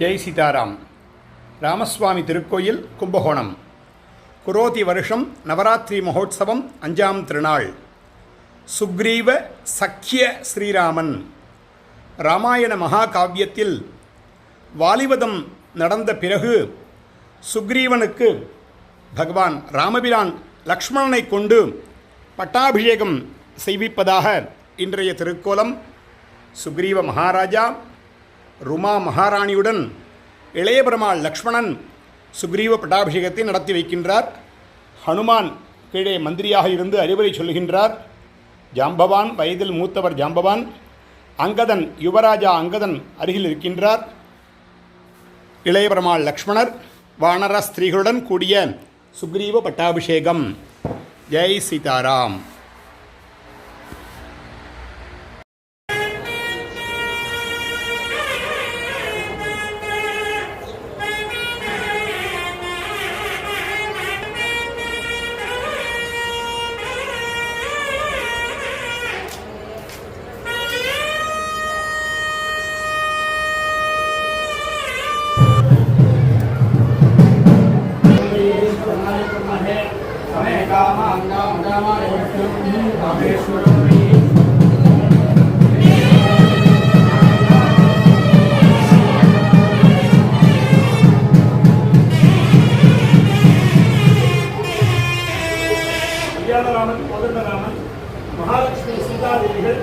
ஜெய் சீதாராம். ராமஸ்வாமி திருக்கோயில், கும்பகோணம். குரோதி வருஷம் நவராத்திரி மகோத்சவம் 5ஆம் திருநாள். சுக்ரீவ சக்கிய ஸ்ரீராமன். ராமாயண மகாகாவியத்தில் வாலிவதம் நடந்த பிறகு சுக்ரீவனுக்கு பகவான் ராமபிரான் லக்ஷ்மணனை கொண்டு பட்டாபிஷேகம் செய்விப்பதாக இன்றைய திருக்கோலம். சுக்ரீவ மகாராஜா ருமா மகாராணியுடன் இளைய பெருமாள் லக்ஷ்மணன் சுக்ரீவ பட்டாபிஷேகத்தை நடத்தி வைக்கின்றார். ஹனுமான் கீழே மந்திரியாக இருந்து அறிவுரை சொல்கின்றார். ஜாம்பவான் வயதில் மூத்தவர் ஜாம்பவான். அங்கதன் யுவராஜா அங்கதன் அருகில் இருக்கின்றார். இளைய பெருமாள் லக்ஷ்மணர் வானர ஸ்திரீகளுடன் கூடிய சுக்ரீவ பட்டாபிஷேகம். ஜெய் சீதாராம். ராமன் கோதண்டராமன் மகாலட்சுமி சீதாதேவிகள்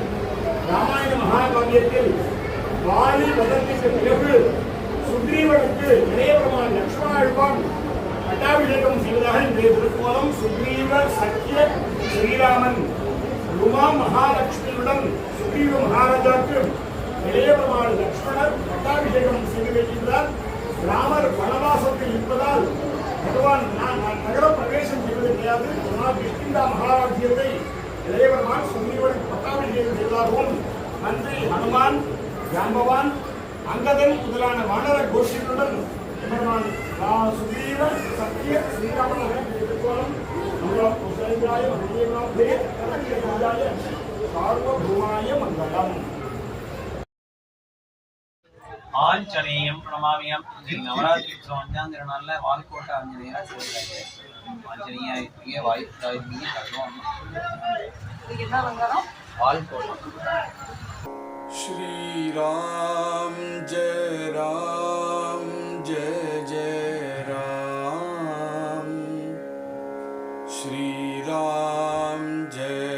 ராமாயண மகாகாவியத்தில் வாலி வதத்திற்கு பிறகு சுக்ரீவனுக்கு இளைய பெருமாள் லக்ஷ்மணாழ்வான் பட்டாபிஷேகம் செய்வதாக இன்றைய திருக்கோலம். சுக்ரீவ சக்கிய ஸ்ரீராமன். ருமா மகாலட்சுமியுடன் சுக்ரீவ மகாராஜாவுக்கு இளைய பெருமாள் லக்ஷ்மணர் பட்டாபிஷேகம் செய்து வைக்கின்றார். ராமர் வனவாசத்தில் இருப்பதால் பகவான் நகர பிரவேசம் செய்வது கிடையாது. ஆனால் கிஷ்கிந்தா மகாராஜ்யத்தை இளைய பெருமாள் சுக்ரீவனுக்கு பட்டாபிஷேகம் செய்வதாகவும் மந்திரி ஹனுமான், ஜாம்பவான், அங்கதன் முதலான வானர கோஷ்டிகளுடன் சுக்ரீவ சத்திய ஸ்ரீராமன் திருக்கோலம் சார்வபூமாய மங்களம். ஆஞ்சநேயம் பிரணமாமியம். நவராத்திரி உற்சவம் 5ஆம் திருநாளில் வால்கோட்டை ஆஞ்சநேயரா சொல்றாரு. ஆஞ்சநேயா இருக்கீங்க, வாய்ப்பா இருக்கீங்க, தருவோம். வால்கோட்டை. ஸ்ரீராம் ஜெய ராம் ஜெய ஜெய ராம். ஸ்ரீராம் ஜெய